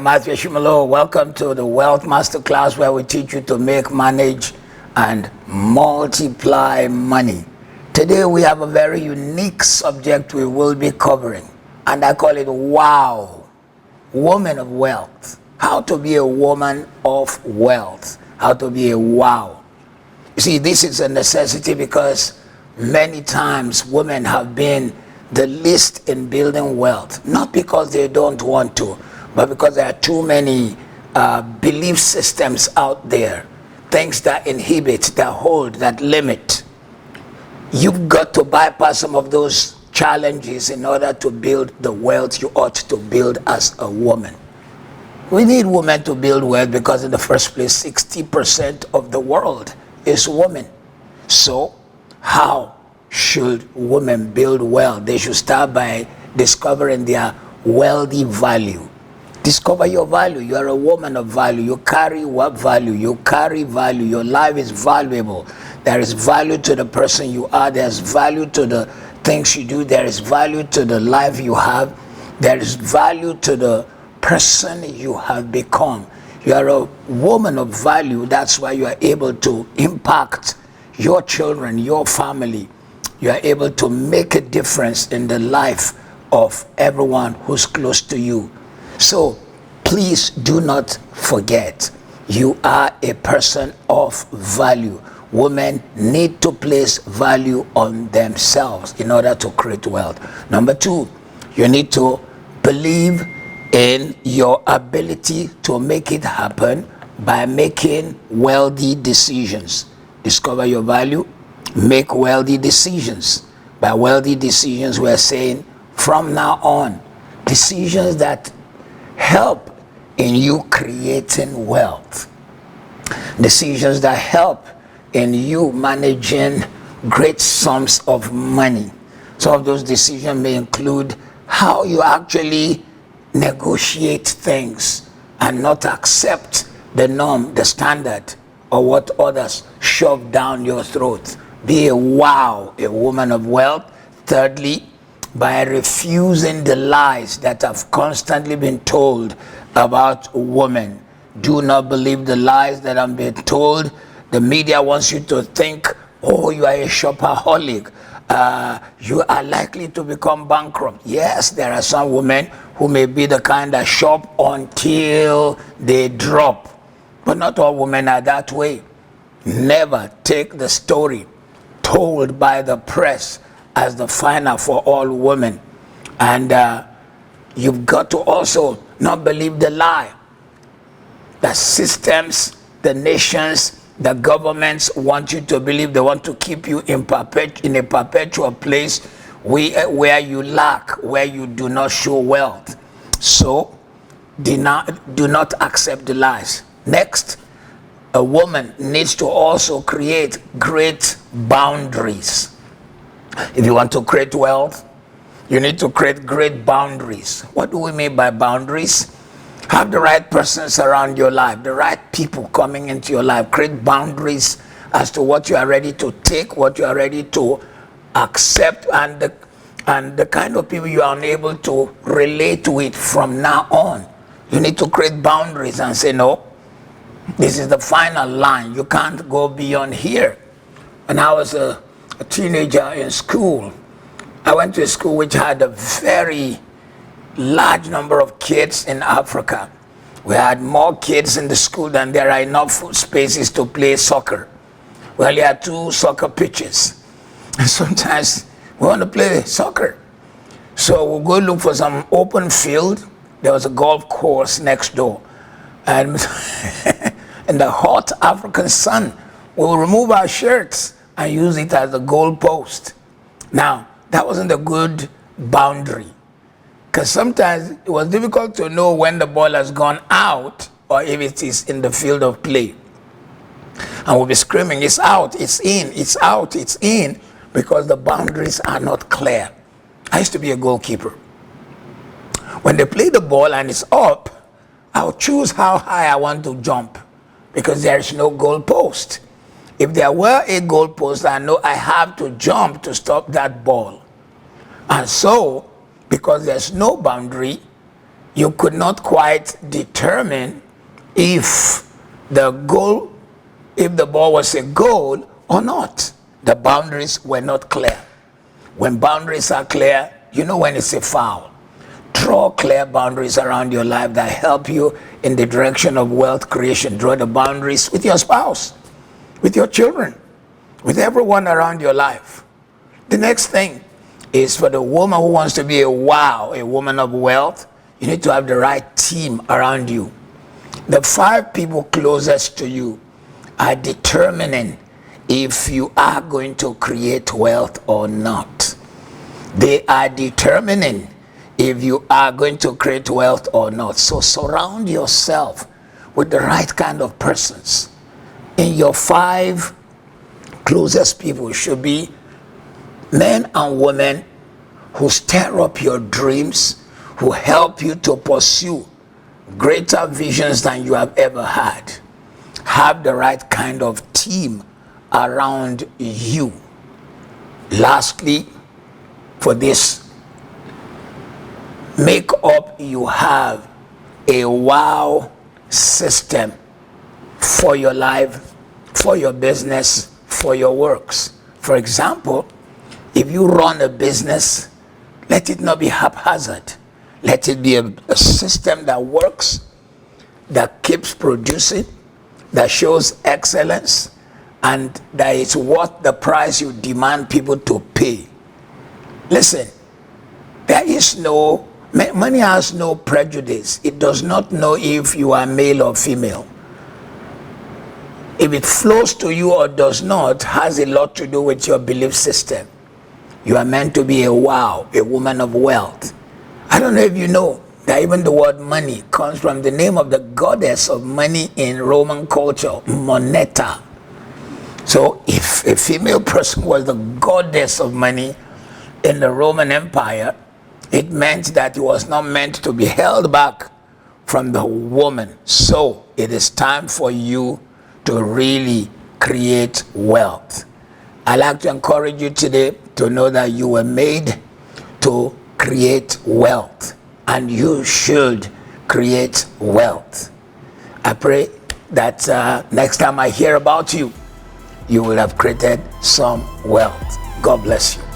am Matthew Shimalo. Welcome to the Wealth Masterclass, where we teach you to make, manage, and multiply money. Today we have a very unique subject we will be covering, and I call it WOW, Woman of Wealth. How to be a woman of wealth. How to be a WOW. You see, this is a necessity because many times women have been the least in building wealth, not because they don't want to, but because there are too many belief systems out there, things that inhibit, that hold, that limit. You've got to bypass some of those challenges in order to build the wealth you ought to build as a woman. We need women to build wealth because in the first place, 60% of the world is women. So how should women build wealth? They should start by discovering their wealthy value. Discover your value. You are a woman of value. You carry what value? You carry value. Your life is valuable. There is value to the person you are. There's value to the things you do. There is value to the life you have. There is value to the person you have become. You are a woman of value. That's why you are able to impact your children, your family. You are able to make a difference in the life of everyone who's close to you. So please do not forget, you are a person of value. Women need to place value on themselves in order to create wealth. Number two, you need to believe in your ability to make it happen by making wealthy decisions. Discover your value, make wealthy decisions. By wealthy decisions, we're saying from now on, decisions that help in you creating wealth. Decisions that help in you managing great sums of money. Some of those decisions may include how you actually negotiate things and not accept the norm, the standard, or what others shove down your throat. Be a WOW, a woman of wealth. Thirdly, by refusing the lies that have constantly been told about women. Do not believe the lies that have been told. The media wants you to think, oh, you are a shopaholic. You are likely to become bankrupt. Yes, there are some women who may be the kind that shop until they drop. But not all women are that way. Never take the story told by the press as the final for all women. And you've got to also not believe the lie that systems, the nations, the governments want you to believe. They want to keep you in a perpetual place where you lack, where you do not show wealth. So do not accept the lies. Next, a woman needs to also create great boundaries. If you want to create wealth, you need to create great boundaries. What do we mean by boundaries? Have the right persons around your life, the right people coming into your life. Create boundaries as to what you are ready to take, what you are ready to accept, and the kind of people you are unable to relate with from now on. You need to create boundaries and say, no, this is the final line. You can't go beyond here. When I was a teenager in school, I went to a school which had a very large number of kids in Africa. We had more kids in the school than there are enough spaces to play soccer. We only had 2 soccer pitches. And sometimes we want to play soccer. So we'll go look for some open field. There was a golf course next door. And in the hot African sun, we will remove our shirts and use it as a goal post. Now, that wasn't a good boundary, because sometimes it was difficult to know when the ball has gone out or if it is in the field of play. And we'll be screaming, it's out, it's in, it's out, it's in, because the boundaries are not clear. I used to be a goalkeeper. When they play the ball and it's up, I'll choose how high I want to jump, because there is no goal post. If there were a goal post, I know I have to jump to stop that ball. And so, because there's no boundary, you could not quite determine if the goal, if the ball was a goal or not. The boundaries were not clear. When boundaries are clear, you know when it's a foul. Draw clear boundaries around your life that help you in the direction of wealth creation. Draw the boundaries with your spouse, with your children, with everyone around your life. The next thing is for the woman who wants to be a woman of wealth, you need to have the right team around you. The 5 people closest to you are determining if you are going to create wealth or not. They are determining if you are going to create wealth or not. So surround yourself with the right kind of persons. And your 5 closest people should be men and women who stir up your dreams, who help you to pursue greater visions than you have ever had. Have the right kind of team around you. Lastly, for this, make up you have a wow system for your life, for your business, for your works. For example, if you run a business, let it not be haphazard. Let it be a system that works, that keeps producing, that shows excellence, and that is worth the price you demand people to pay. Listen, money has no prejudice. It does not know if you are male or female. If it flows to you or does not, has a lot to do with your belief system. You are meant to be a woman of wealth. I don't know if you know that even the word money comes from the name of the goddess of money in Roman culture, Moneta. So if a female person was the goddess of money in the Roman Empire, it meant that it was not meant to be held back from the woman. So it is time for you to really create wealth. I'd like to encourage you today to know that you were made to create wealth, and you should create wealth. I pray that next time I hear about you, you will have created some wealth. God bless you.